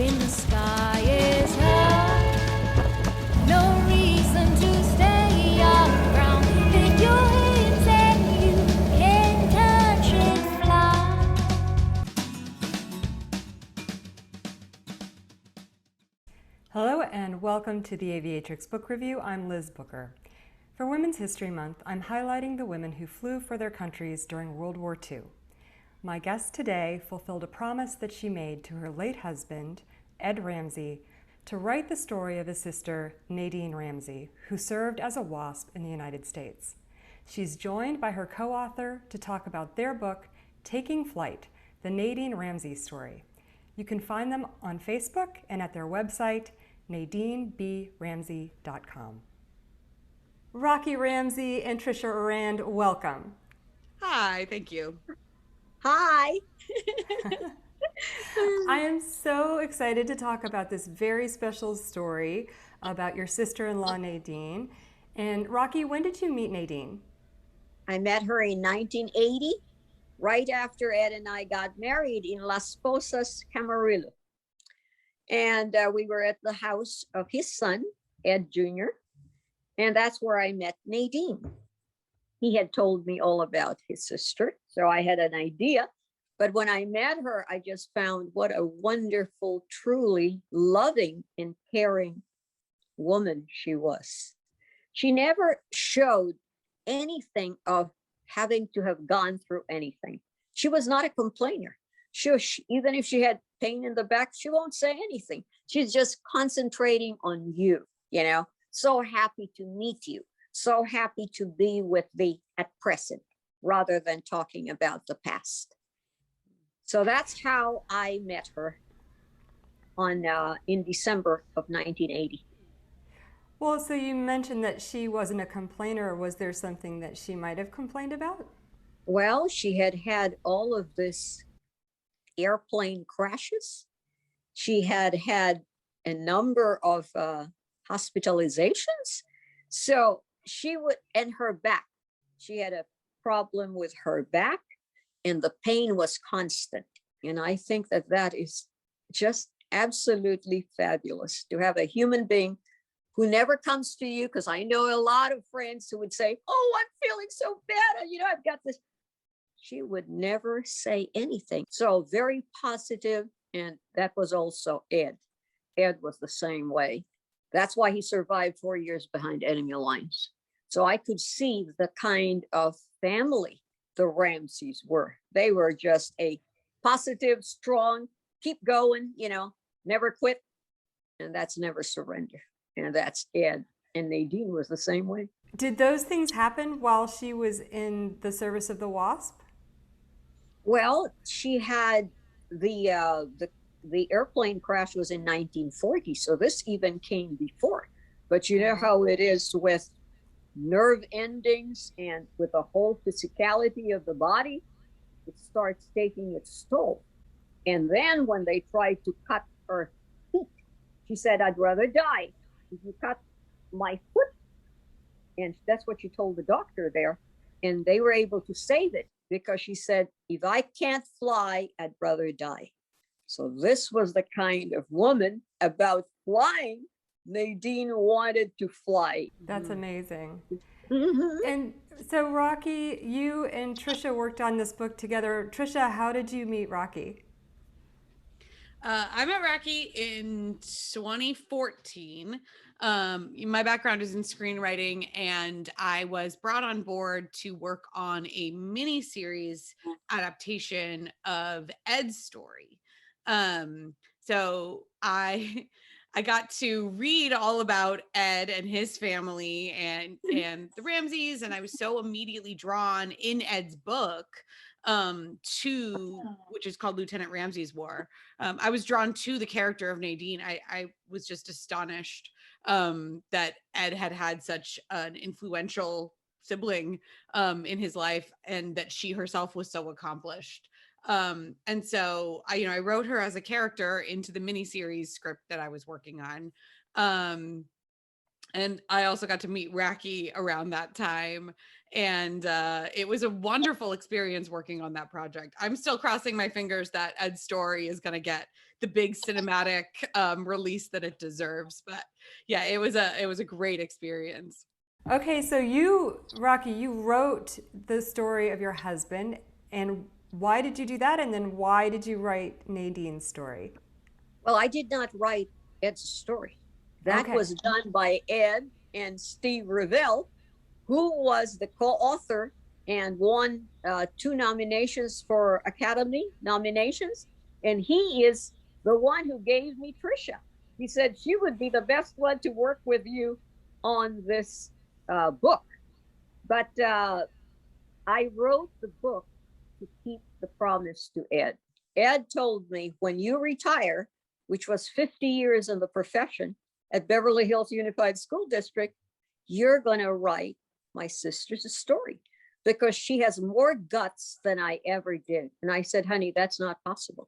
when the sky is high. No reason to stay around. Pick your hands and you can touch and fly. Hello and welcome to the Aviatrix Book Review. I'm Liz Booker. For Women's History Month, I'm highlighting the women who flew for their countries during World War II. My guest today fulfilled a promise that she made to her late husband, Ed Ramsey, to write the story of his sister, Nadine Ramsey, who served as a WASP in the United States. She's joined by her co-author to talk about their book, Taking Flight, the Nadine Ramsey story. You can find them on Facebook and at their website, NadineBRamsey.com. Raqui Ramsey and Tricia Aurand, welcome. Hi, thank you. Hi. I am so excited to talk about this very special story about your sister-in-law, Nadine. And Raqui, when did you meet Nadine? I met her in 1980, right after Ed and I got married in Las Posas, Camarillo. And we were at the house of his son, Ed Jr., and that's where I met Nadine. He had told me all about his sister, so I had an idea. But when I met her, I just found what a wonderful, truly loving and caring woman she was. She never showed anything of having to have gone through anything. She was not a complainer. Even if she had pain in the back, she won't say anything. She's just concentrating on you, you know, so happy to meet you. So happy to be with thee at present, rather than talking about the past. So that's how I met her in December of 1980. Well, so you mentioned that she wasn't a complainer. Was there something that she might have complained about? Well, she had had all of this airplane crashes. She had had a number of hospitalizations. So she would, and her back, she had a problem with her back and the pain was constant. And I think that that is just absolutely fabulous to have a human being who never comes to you. Because I know a lot of friends who would say, oh, I'm feeling so bad. You know, I've got this. She would never say anything. So very positive. And that was also Ed. Ed was the same way. That's why he survived 4 years behind enemy lines. So I could see the kind of family the Ramseys were. They were just a positive, strong, keep going, you know, never quit. And that's never surrender. And that's Ed. And Nadine was the same way. Did those things happen while she was in the service of the WASP? Well, she had the airplane crash was in 1940, so this even came before. But you know how it is with nerve endings and with the whole physicality of the body, it starts taking its toll. And then when they tried to cut her feet, she said, I'd rather die if you cut my foot. And that's what she told the doctor there. And they were able to save it because she said, if I can't fly, I'd rather die. So this was the kind of woman about flying. Nadine wanted to fly. That's amazing. Mm-hmm. And so Raqui, you and Tricia worked on this book together. Tricia, how did you meet Raqui? I met Raqui in 2014. My background is in screenwriting, and I was brought on board to work on a mini-series adaptation of Ed's story. So I got to read all about Ed and his family and the Ramseys, and I was so immediately drawn in Ed's book to, which is called Lieutenant Ramsey's War. I was drawn to the character of Nadine. I was just astonished that Ed had such an influential sibling in his life, and that she herself was so accomplished. And so I wrote her as a character into the miniseries script that I was working on. And I also got to meet Raqui around that time. And it was a wonderful experience working on that project. I'm still crossing my fingers that Ed's story is going to get the big cinematic release that it deserves. But yeah, it was a great experience. Okay, so you, Raqui, you wrote the story of your husband, and why did you do that? And then why did you write Nadine's story? Well, I did not write Ed's story. That Okay. was done by Ed and Steve Revell, who was the co-author and won 2 nominations for Academy nominations. And he is the one who gave me Tricia. He said she would be the best one to work with you on this book. But I wrote the book to keep the promise to Ed. Ed told me, when you retire, which was 50 years in the profession at Beverly Hills Unified School District, you're going to write my sister's story because she has more guts than I ever did. And I said, honey, that's not possible.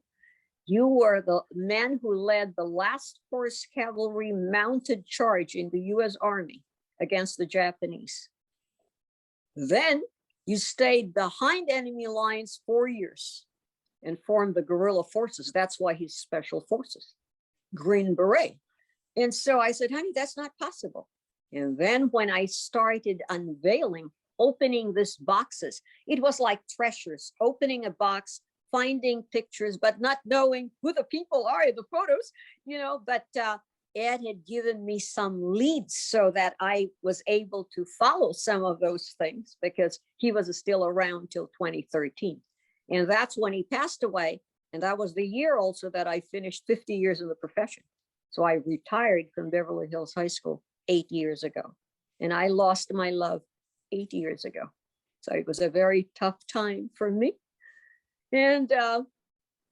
You were the man who led the last Horse Cavalry mounted charge in the US Army against the Japanese. Then you stayed behind enemy lines 4 years and formed the guerrilla forces. That's why he's special forces, Green Beret. And so I said, honey, that's not possible. And then when I started unveiling, opening these boxes, it was like treasures, opening a box, finding pictures, but not knowing who the people are in the photos, but Ed had given me some leads so that I was able to follow some of those things because he was still around till 2013. And that's when he passed away. And that was the year also that I finished 50 years in the profession. So I retired from Beverly Hills High School 8 years ago. And I lost my love 8 years ago. So it was a very tough time for me. And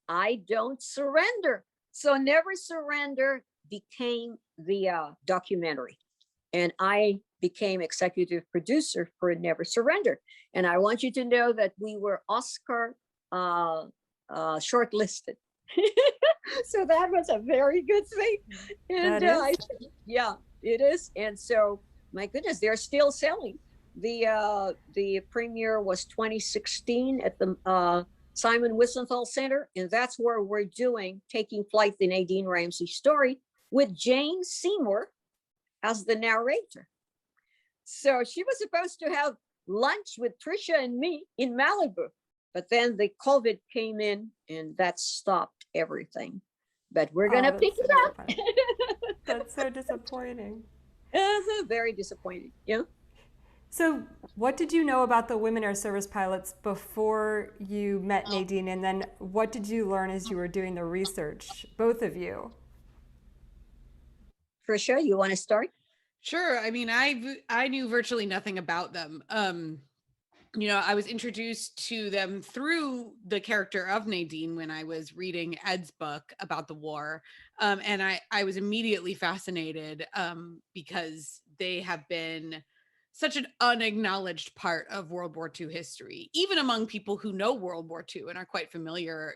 I don't surrender. So Never Surrender became the documentary. And I became executive producer for Never Surrender. And I want you to know that we were Oscar shortlisted. So that was a very good thing. And yeah, it is. And so, my goodness, they're still selling. The premiere was 2016 at the Simon Wiesenthal Center, and that's where we're taking flight, the Nadine Ramsey story with Jane Seymour as the narrator. So she was supposed to have lunch with Tricia and me in Malibu, but then the COVID came in and that stopped everything. But we're gonna pick it up. That's so disappointing. Very disappointing. Yeah. So what did you know about the women air service pilots before you met Nadine? And then what did you learn as you were doing the research, both of you? Tricia, you want to start? Sure. I mean, I knew virtually nothing about them. I was introduced to them through the character of Nadine when I was reading Ed's book about the war. And I was immediately fascinated because they have been such an unacknowledged part of World War II history, even among people who know World War II and are quite familiar,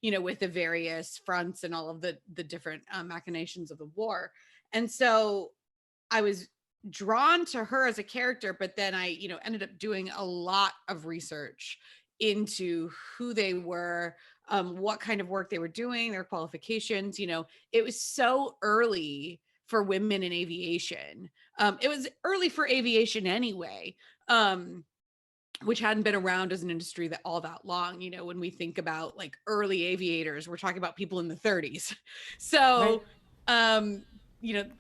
with the various fronts and all of the different machinations of the war. And so I was drawn to her as a character, but then I, ended up doing a lot of research into who they were, what kind of work they were doing, their qualifications. It was so early for women in aviation. It was early for aviation anyway, which hadn't been around as an industry all that long. When we think about like early aviators, we're talking about people in the 30s. So, right.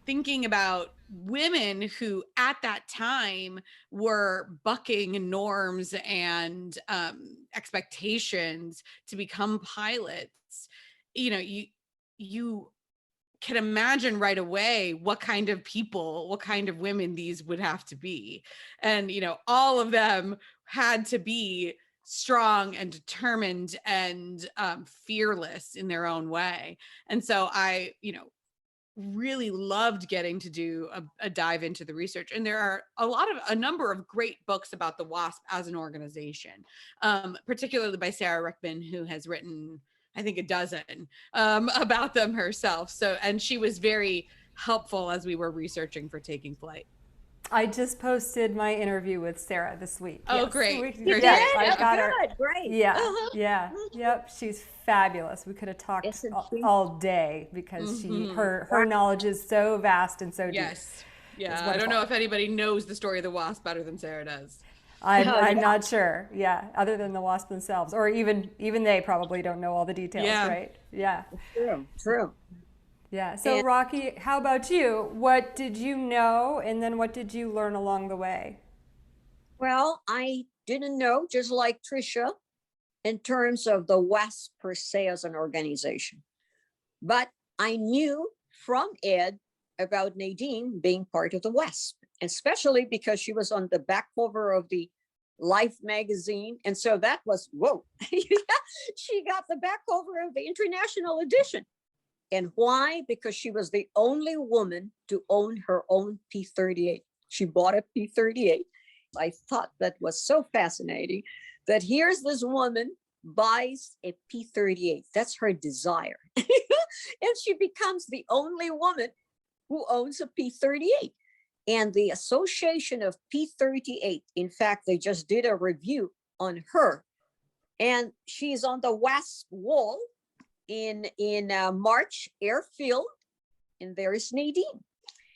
Thinking about women who at that time were bucking norms and expectations to become pilots, you can imagine right away what kind of people, what kind of women these would have to be. And, all of them had to be strong and determined and fearless in their own way. And so I, really loved getting to do a dive into the research. And there are a number of great books about the WASP as an organization, particularly by Sarah Rickman, who has written, I think, a dozen about them herself. So, and she was very helpful as we were researching for Taking Flight. I just posted my interview with Sarah this week. Oh, Yes. great. We- Great. yes, Good, I got her. good, great. Yeah, Uh-huh. yeah, yep. She's fabulous. We could have talked Isn't she? all day because her knowledge is so vast and so deep. Yes. Yeah. It's I don't wonderful. know if anybody knows the story of the wasp better than Sarah does. I'm not sure. Yeah, other than the wasp themselves, or even they probably don't know all the details, Yeah. right? Yeah. True. Yeah. So, And- Raqui, how about you? What did you know, and then what did you learn along the way? Well, I didn't know, just like Tricia, in terms of the Wasp per se as an organization. But I knew from Ed about Nadine being part of the Wasp, especially because she was on the back cover of the Life magazine. And so that was, whoa, she got the back cover of the international edition. And why? Because she was the only woman to own her own P38. She bought a P38. I thought that was so fascinating that here's this woman buys a P38. That's her desire. And she becomes the only woman who owns a P38. And the Association of P38, in fact, they just did a review on her. And she's on the Wasp wall in March Airfield, and there is Nadine.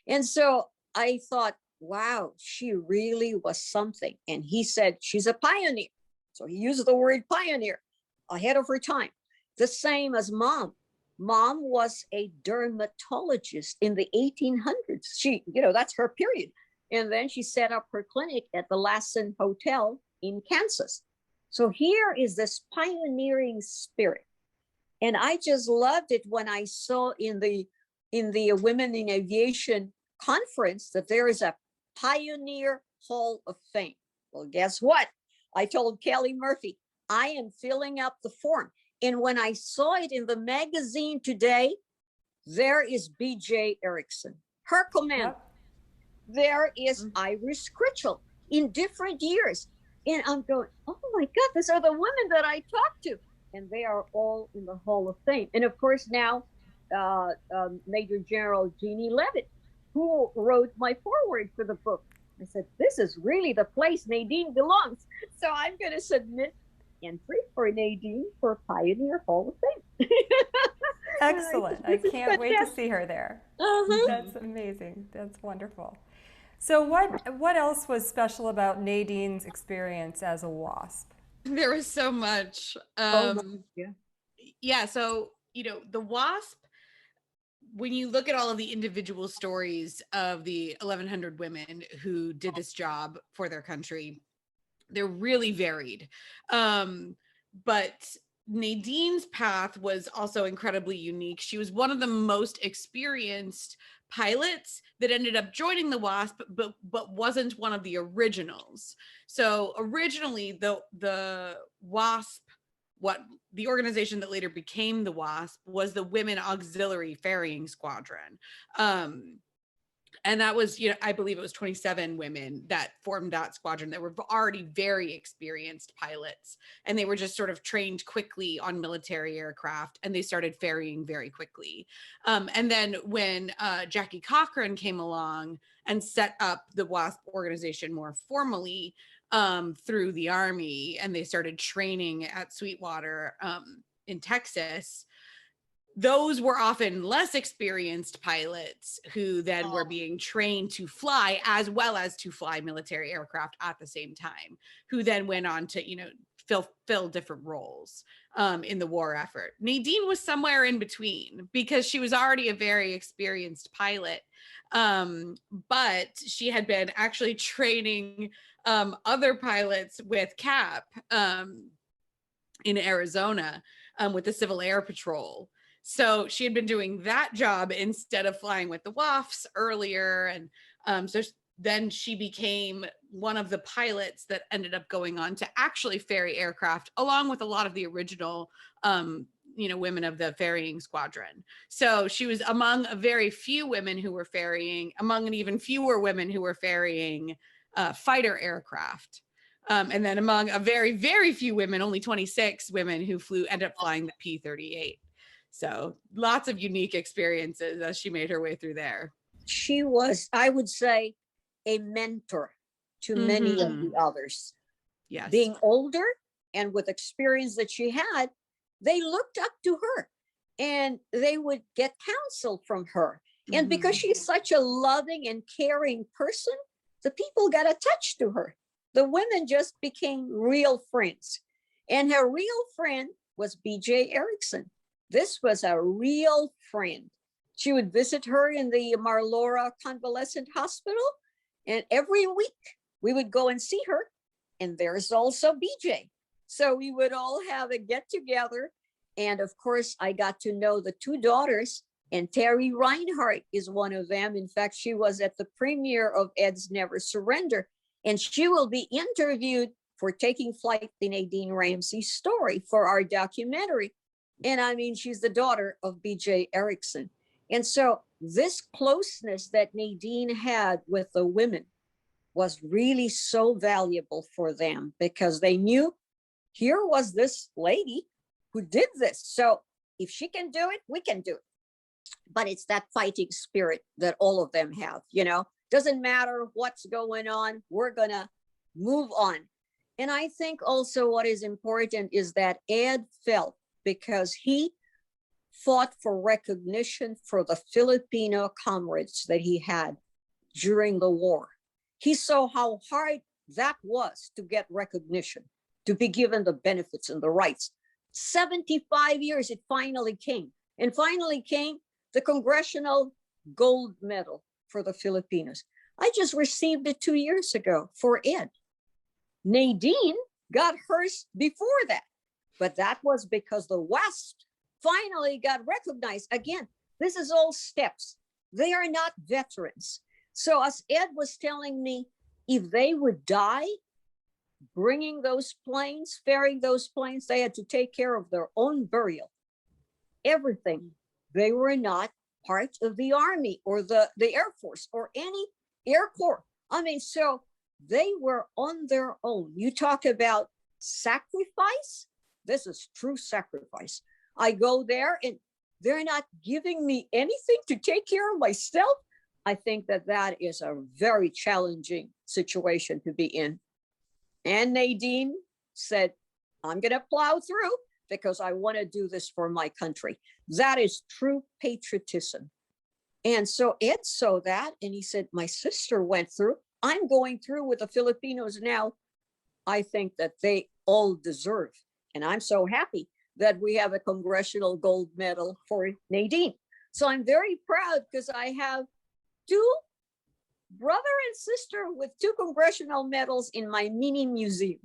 And so I thought, wow, she really was something. And he said, she's a pioneer. So he used the word pioneer, ahead of her time. The same as Mom. Mom was a dermatologist in the 1800s. She, that's her period. And then she set up her clinic at the Lassen Hotel in Kansas. So here is this pioneering spirit. And I just loved it when I saw in the Women in Aviation conference that there is a Pioneer Hall of Fame. Well, guess what? I told Kelly Murphy, I am filling up the form. And when I saw it in the magazine today, there is BJ Erickson, her commander. Yep. There is Iris Critchell in different years. And I'm going, oh my God, these are the women that I talked to. And they are all in the Hall of Fame. And of course, now Major General Genie Levitt, who wrote my foreword for the book. I said, this is really the place Nadine belongs. So I'm going to submit entry for Nadine for Pioneer Hall of Fame. Excellent. I can't wait to see her there. Uh-huh. That's amazing. That's wonderful. So what else was special about Nadine's experience as a wasp? There was so much. Yeah. So, the wasp, when you look at all of the individual stories of the 1,100 women who did this job for their country, they're really varied. But Nadine's path was also incredibly unique. She was one of the most experienced pilots that ended up joining the WASP, but wasn't one of the originals. So originally the WASP, what the organization that later became the WASP, was the Women Auxiliary Ferrying Squadron. And that was, I believe it was 27 women that formed that squadron that were already very experienced pilots. And they were just sort of trained quickly on military aircraft, and they started ferrying very quickly. And then when Jackie Cochran came along and set up the WASP organization more formally through the Army, and they started training at Sweetwater in Texas, those were often less experienced pilots who then were being trained to fly, as well as to fly military aircraft at the same time, who then went on to, fill different roles in the war effort. Nadine was somewhere in between because she was already a very experienced pilot, but she had been actually training other pilots with CAP in Arizona with the Civil Air Patrol. So she had been doing that job instead of flying with the WAFs earlier. And so then she became one of the pilots that ended up going on to actually ferry aircraft, along with a lot of the original, women of the ferrying squadron. So she was among a very few women who were ferrying, among an even fewer women who were ferrying fighter aircraft. And then among a very, very few women, only 26 women who ended up flying the P38. So lots of unique experiences as she made her way through there. She was, I would say, a mentor to many of the others. Yes. Being older and with experience that she had, they looked up to her and they would get counsel from her. And because she's such a loving and caring person, the people got attached to her. The women just became real friends. And her real friend was B.J. Erickson. This was a real friend. She would visit her in the Marlora Convalescent Hospital. And every week we would go and see her. And there's also B.J. So we would all have a get together. And of course, I got to know the two daughters, and Terry Reinhardt is one of them. In fact, she was at the premiere of Ed's Never Surrender, and she will be interviewed for Taking Flight, the Nadine Ramsey story for our documentary. And I mean, she's the daughter of B.J. Erickson. And so this closeness that Nadine had with the women was really so valuable for them, because they knew here was this lady who did this. So if she can do it, we can do it. But it's that fighting spirit that all of them have, you know, doesn't matter what's going on, we're gonna move on. And I think also what is important is that Ed felt, because he fought for recognition for the Filipino comrades that he had during the war. He saw how hard that was to get recognition, to be given the benefits and the rights. 75 years, it finally came. And finally came the Congressional Gold Medal for the Filipinos. I just received it 2 years ago for Ed. Nadine got hers before that, but that was because the Wasp finally got recognized. Again, this is all steps. They are not veterans. So as Ed was telling me, if they would die bringing those planes, ferrying those planes, they had to take care of their own burial, everything. They were not part of the Army or the Air Force or any Air Corps. I mean, so they were on their own. You talk about sacrifice. This is true sacrifice. I go there and they're not giving me anything to take care of myself. I think that that is a very challenging situation to be in. And Nadine said, I'm going to plow through because I want to do this for my country. That is true patriotism. And so Ed saw that and he said, my sister went through. I'm going through with the Filipinos now. I think that they all deserve. And I'm so happy that we have a Congressional Gold Medal for Nadine. So I'm very proud because I have two brother and sister with 2 congressional medals in my mini museum.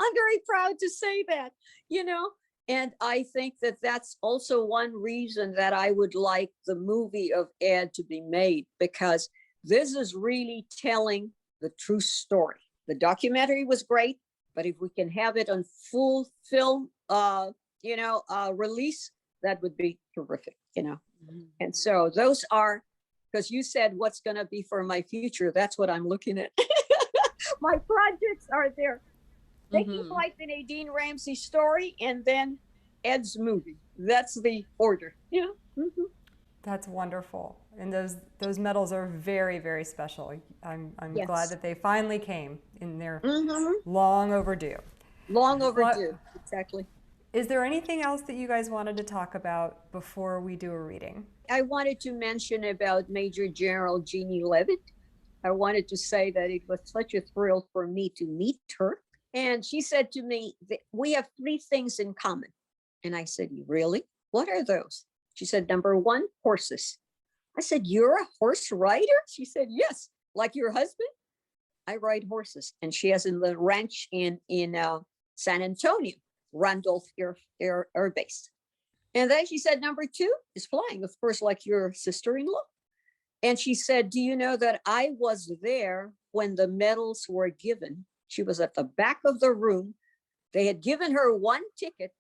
I'm very proud to say that, you know, and I think that that's also one reason that I would like the movie of Ed to be made, because this is really telling the true story. The documentary was great, but if we can have it on full film, release, that would be terrific, you know. And so those are, because you said what's going to be for my future, that's what I'm looking at. My projects are there. Taking Flight, the Nadine Ramsey story, and then Ed's movie. That's the order. Yeah. That's wonderful. And those medals are very, very special. I'm Yes. glad that they finally came, and they're long overdue. Long overdue. Exactly. Is there anything else that you guys wanted to talk about before we do a reading? I wanted to mention about Major General Genie Levitt. I wanted to say that it was such a thrill for me to meet her. And she said to me, we have 3 things in common. And I said, really? What are those? She said, number 1, horses. I said, you're a horse rider? She said, yes. Like your husband? I ride horses. And she has in the ranch in San Antonio, Randolph Air Base. And then she said, number 2 is flying, of course, like your sister-in-law. And she said, do you know that I was there when the medals were given? She was at the back of the room. They had given her 1 ticket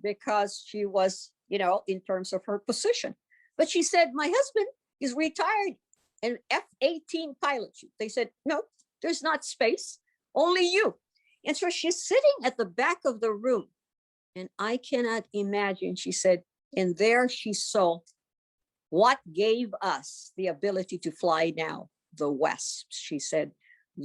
because she was, in terms of her position. But she said, my husband is retired, an F-18 pilot. They said, no, there's not space, only you. And so she's sitting at the back of the room. And I cannot imagine, she said, and there she saw what gave us the ability to fly now. the Wasps. She said,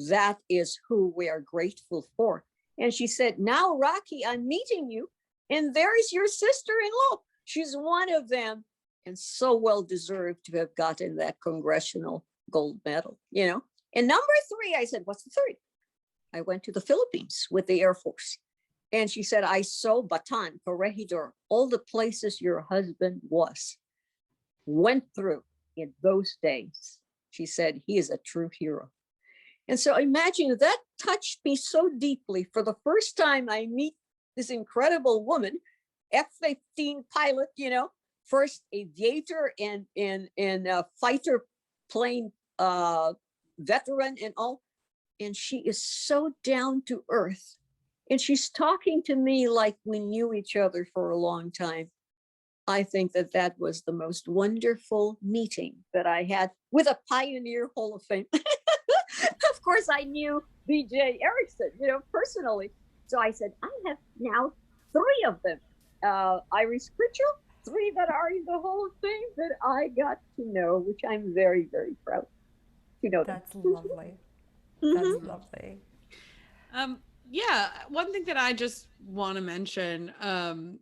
that is who we are grateful for. And she said, now, Raqui, I'm meeting you. And there's your sister-in-law. She's one of them. And so well deserved to have gotten that congressional gold medal, you know. And number 3, I said, what's the 3rd? I went to the Philippines with the Air Force. And she said, I saw Bataan, Corregidor, all the places your husband went through in those days. She said, he is a true hero. And so imagine that touched me so deeply. For the first time, I meet this incredible woman, F-15 pilot, you know, first aviator and fighter plane veteran and all. And she is so down to earth. And she's talking to me like we knew each other for a long time. I think that that was the most wonderful meeting that I had with a Pioneer Hall of Fame. Of course, I knew B.J. Erickson, you know, personally. So I said, I have now 3 of them. Iris Pritchell, 3 that are in the Hall of Fame that I got to know, which I'm very, very proud to know. That's lovely. That's lovely. Yeah, one thing that I just want to mention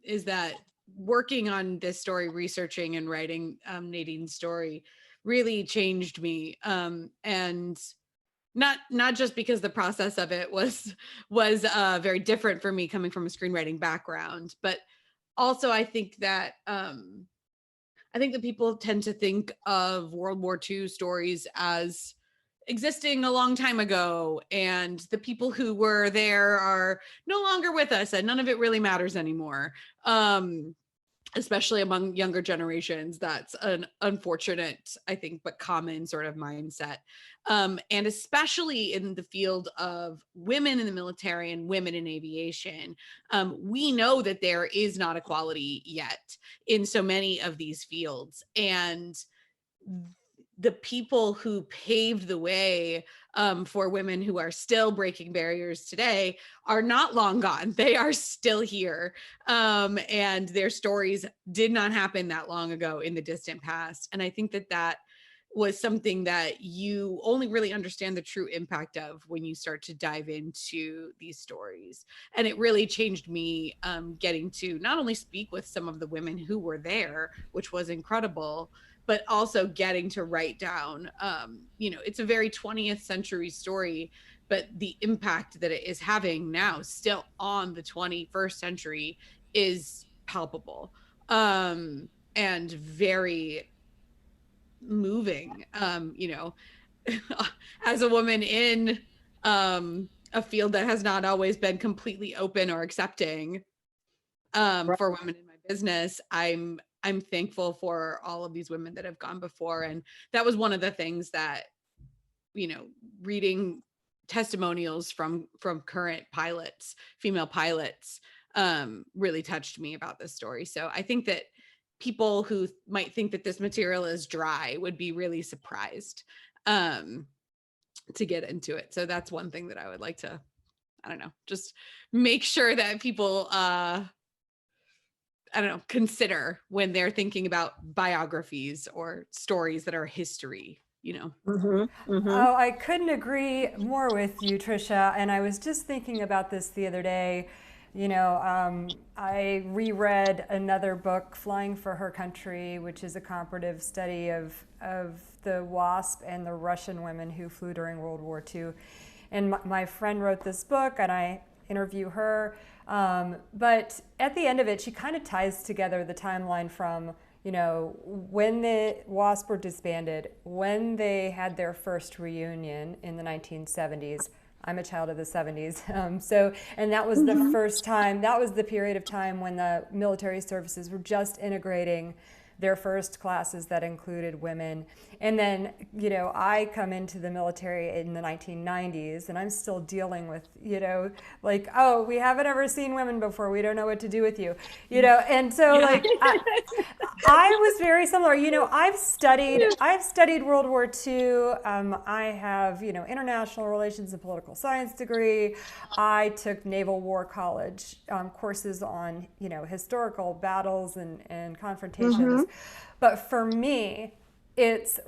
is that working on this story, researching and writing Nadine's story really changed me. And not just because the process of it was very different for me coming from a screenwriting background, but also I think that people tend to think of World War II stories as existing a long time ago, and the people who were there are no longer with us, and none of it really matters anymore. Especially among younger generations, that's an unfortunate, I think, but common sort of mindset. And especially in the field of women in the military and women in aviation, we know that there is not equality yet in so many of these fields. And the people who paved the way for women who are still breaking barriers today are not long gone. They are still here. And their stories did not happen that long ago in the distant past. And I think that that was something that you only really understand the true impact of when you start to dive into these stories. And it really changed me getting to not only speak with some of the women who were there, which was incredible, but also getting to write down, it's a very 20th century story, but the impact that it is having now still on the 21st century is palpable and very moving, as a woman in a field that has not always been completely open or accepting for women in my business. I'm thankful for all of these women that have gone before. And that was one of the things that, reading testimonials from current pilots, female pilots, really touched me about this story. So I think that people who might think that this material is dry would be really surprised to get into it. So that's one thing that I would like to, just make sure that people, consider when they're thinking about biographies or stories that are history, Oh, I couldn't agree more with you, Tricia. And I was just thinking about this the other day. I reread another book, Flying for Her Country, which is a comparative study of the WASP and the Russian women who flew during World War II. And my friend wrote this book, and I interview her. But at the end of it, she kind of ties together the timeline from, when the WASP were disbanded, when they had their first reunion in the 1970s. I'm a child of the 70s. And that was the first time, that was the period of time when the military services were just integrating their first classes that included women. And then, I come into the military in the 1990s, and I'm still dealing with, oh, we haven't ever seen women before. We don't know what to do with you, And so, I was very similar. I've studied World War II. I have, international relations and political science degree. I took Naval War College courses on, historical battles and confrontations. But for me, it's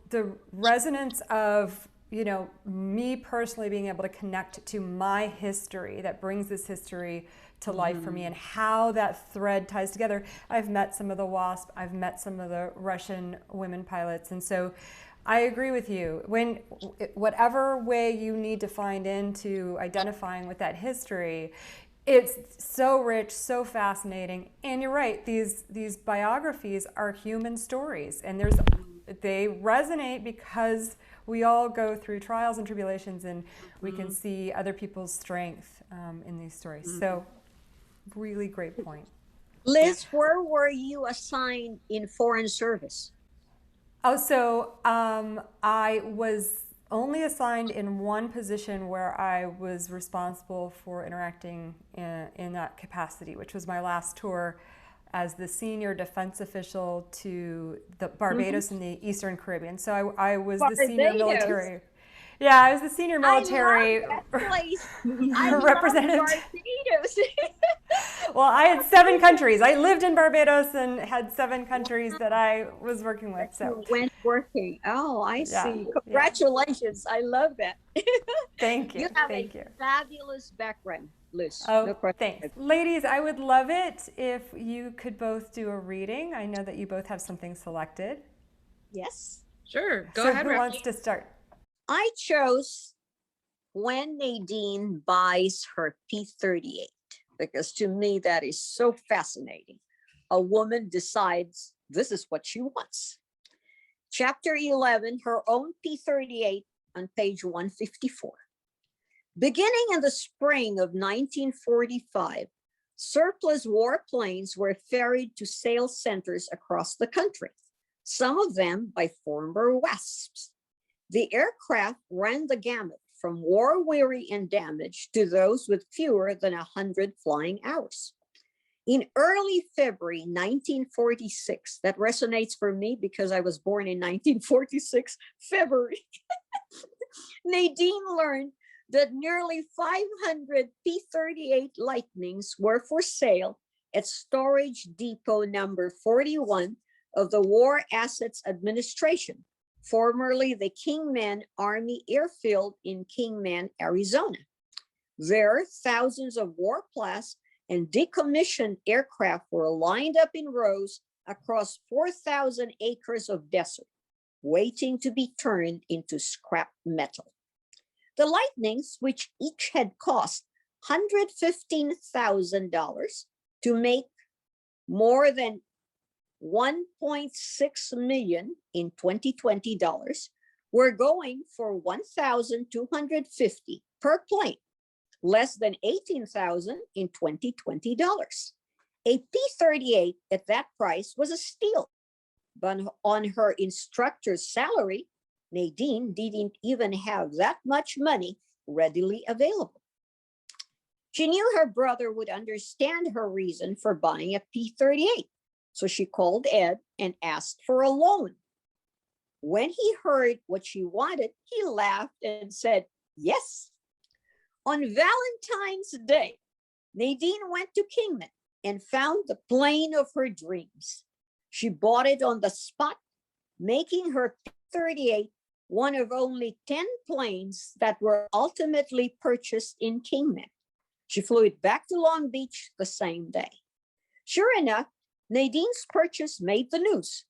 the resonance of, you know, me personally being able to connect to my history that brings this history to life for me, and how that thread ties together. I've met some of the WASP, I've met some of the Russian women pilots, and so I agree with you. When whatever way you need to find into identifying with that history, it's so rich, so fascinating. And you're right, these biographies are human stories, and they resonate because we all go through trials and tribulations, and we can see other people's strength in these stories. So really great point. Liz, where were you assigned in foreign service? Oh, so I was only assigned in one position where I was responsible for interacting in that capacity, which was my last tour as the senior defense official to the Barbados and the Eastern Caribbean. So I was the senior military. Yeah, I was the senior military I love that place. I representative. love Barbados. Well, I had 7 countries. I lived in Barbados and had 7 countries that I was working with. So went working. Oh, I Yeah, see. Congratulations. I love that. thank you. You have Thank a you. fabulous background, Liz. Oh, No question. thanks. Ladies, I would love it if you could both do a reading. I know that you both have something selected. Yes. Sure. Go So ahead, who Raqui. wants to start? I chose When Nadine Buys Her P38, because to me that is so fascinating. A woman decides this is what she wants. Chapter 11, Her Own P38, on page 154. Beginning in the spring of 1945, surplus warplanes were ferried to sales centers across the country, some of them by former WASPs. The aircraft ran the gamut from war-weary and damaged to those with fewer than 100 flying hours. In early February 1946, that resonates for me because I was born in 1946, February, Nadine learned that nearly 500 P-38 Lightnings were for sale at Storage Depot number 41 of the War Assets Administration, formerly the Kingman Army Airfield in Kingman, Arizona. There, thousands of war-class and decommissioned aircraft were lined up in rows across 4,000 acres of desert, waiting to be turned into scrap metal. The Lightnings, which each had cost $115,000 to make more than 1.6 million in 2020 dollars, were going for 1,250 per plane, less than 18,000 in 2020 dollars. A P-38 at that price was a steal, but on her instructor's salary, Nadine didn't even have that much money readily available. She knew her brother would understand her reason for buying a P-38. So she called Ed and asked for a loan. When he heard what she wanted, he laughed and said, yes. On Valentine's Day, Nadine went to Kingman and found the plane of her dreams. She bought it on the spot, making her P-38 one of only 10 planes that were ultimately purchased in Kingman. She flew it back to Long Beach the same day. Sure enough, Nadine's purchase made the news.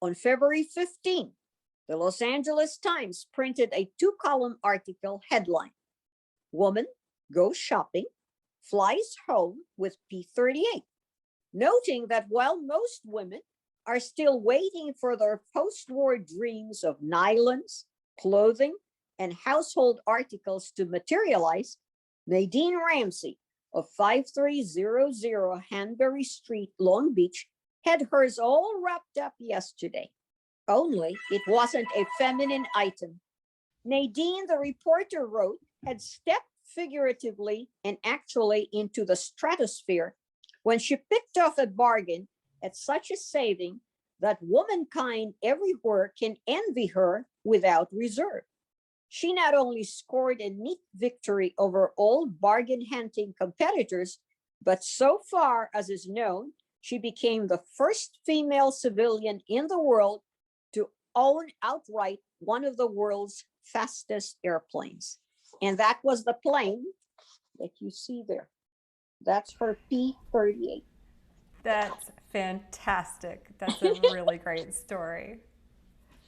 On February 15, the Los Angeles Times printed a 2-column article headline, Woman Goes Shopping, Flies Home with P-38, noting that while most women are still waiting for their post-war dreams of nylons, clothing, and household articles to materialize, Nadine Ramsey of 5300 Hanbury Street, Long Beach, had hers all wrapped up yesterday. Only it wasn't a feminine item. Nadine, the reporter wrote, had stepped figuratively and actually into the stratosphere when she picked off a bargain at such a saving that womankind everywhere can envy her without reserve. She not only scored a neat victory over all bargain hunting competitors, but so far as is known, she became the first female civilian in the world to own outright one of the world's fastest airplanes. And that was the plane that you see there. That's her P38. That's fantastic. That's a really great story.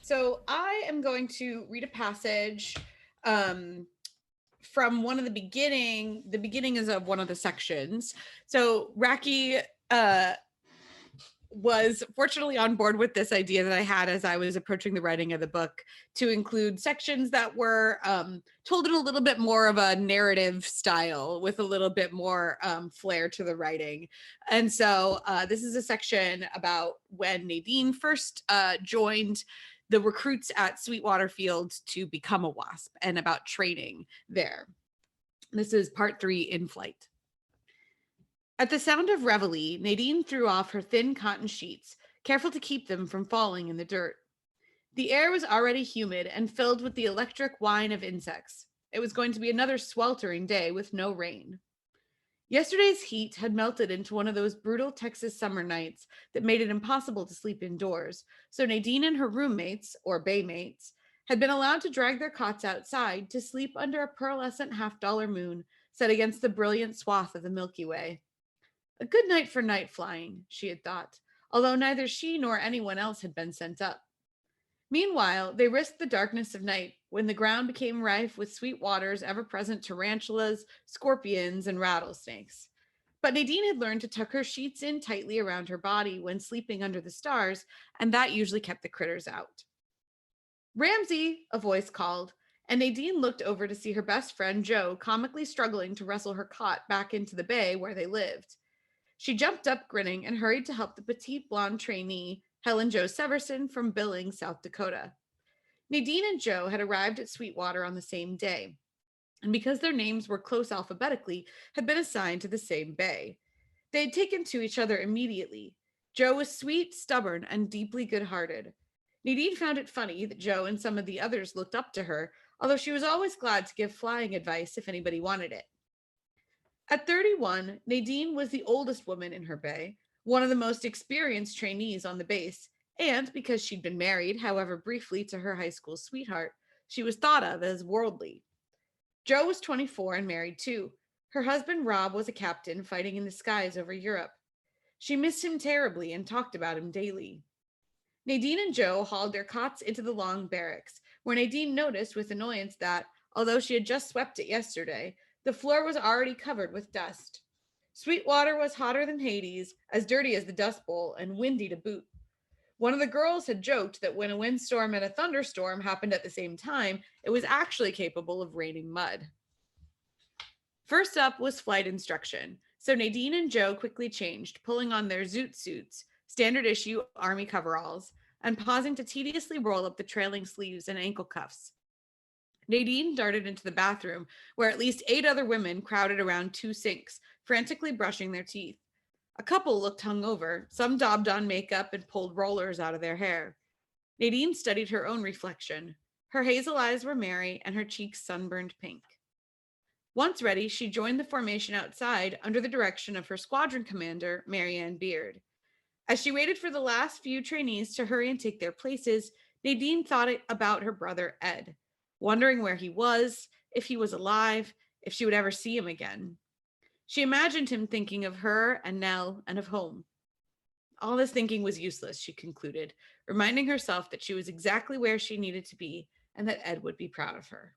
So I am going to read a passage from one of the beginning. The beginning is of one of the sections. So Raqui was fortunately on board with this idea that I had as I was approaching the writing of the book, to include sections that were told in a little bit more of a narrative style with a little bit more flair to the writing. And so this is a section about when Nadine first joined the recruits at Sweetwater Field to become a WASP, and about training there. This is part 3, In Flight. At the sound of reveille, Nadine threw off her thin cotton sheets, careful to keep them from falling in the dirt. The air was already humid and filled with the electric whine of insects. It was going to be another sweltering day with no rain. Yesterday's heat had melted into one of those brutal Texas summer nights that made it impossible to sleep indoors, so Nadine and her roommates, or baymates, had been allowed to drag their cots outside to sleep under a pearlescent half-dollar moon set against the brilliant swath of the Milky Way. A good night for night flying, she had thought, although neither she nor anyone else had been sent up. Meanwhile, they risked the darkness of night when the ground became rife with Sweetwater's ever-present tarantulas, scorpions, and rattlesnakes. But Nadine had learned to tuck her sheets in tightly around her body when sleeping under the stars, and that usually kept the critters out. "Ramsey," a voice called, and Nadine looked over to see her best friend Joe comically struggling to wrestle her cot back into the bay where they lived. She jumped up grinning and hurried to help the petite blonde trainee, Helen Jo Severson from Billings, South Dakota. Nadine and Joe had arrived at Sweetwater on the same day, and because their names were close alphabetically, had been assigned to the same bay. They had taken to each other immediately. Joe was sweet, stubborn, and deeply good-hearted. Nadine found it funny that Joe and some of the others looked up to her, although she was always glad to give flying advice if anybody wanted it. At 31, Nadine was the oldest woman in her bay, one of the most experienced trainees on the base, and because she'd been married, however briefly, to her high school sweetheart, she was thought of as worldly. Joe was 24 and married too. Her husband Rob was a captain fighting in the skies over Europe. She missed him terribly and talked about him daily. Nadine and Joe hauled their cots into the long barracks, where Nadine noticed with annoyance that, although she had just swept it yesterday, the floor was already covered with dust. Sweetwater was hotter than Hades, as dirty as the Dust Bowl, and windy to boot. One of the girls had joked that when a windstorm and a thunderstorm happened at the same time, it was actually capable of raining mud. First up was flight instruction, so Nadine and Joe quickly changed, pulling on their zoot suits, standard issue Army coveralls, and pausing to tediously roll up the trailing sleeves and ankle cuffs. Nadine darted into the bathroom, where at least 8 other women crowded around 2 sinks, frantically brushing their teeth. A couple looked hungover, some daubed on makeup and pulled rollers out of their hair. Nadine studied her own reflection. Her hazel eyes were merry and her cheeks sunburned pink. Once ready, she joined the formation outside under the direction of her squadron commander, Marianne Beard. As she waited for the last few trainees to hurry and take their places, Nadine thought about her brother Ed, wondering where he was, if he was alive, if she would ever see him again. She imagined him thinking of her and Nell and of home. All this thinking was useless, she concluded, reminding herself that she was exactly where she needed to be and that Ed would be proud of her.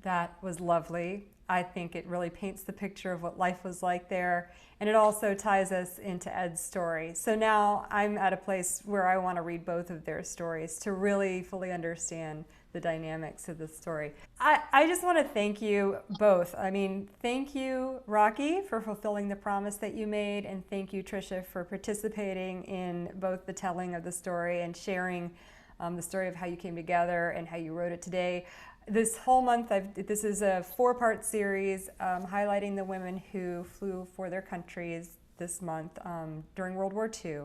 That was lovely. I think it really paints the picture of what life was like there, and it also ties us into Ed's story. So now I'm at a place where I want to read both of their stories to really fully understand the dynamics of the story. I just want to thank you both. I mean, thank you, Raqui, for fulfilling the promise that you made, and thank you, Tricia, for participating in both the telling of the story and sharing the story of how you came together and how you wrote it today. This whole month, this is a 4-part series highlighting the women who flew for their countries this month during World War II.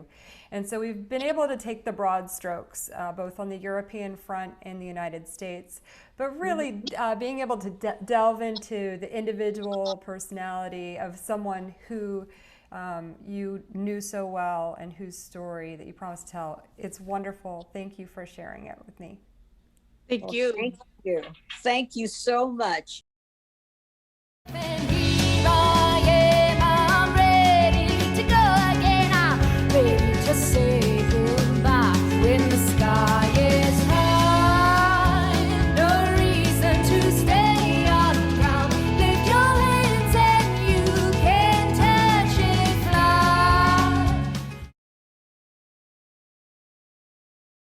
And so we've been able to take the broad strokes, both on the European front and the United States, but really being able to delve into the individual personality of someone who you knew so well and whose story that you promised to tell. It's wonderful. Thank you for sharing it with me. Thank Well, you. Thank you. Thank you so much. Hey.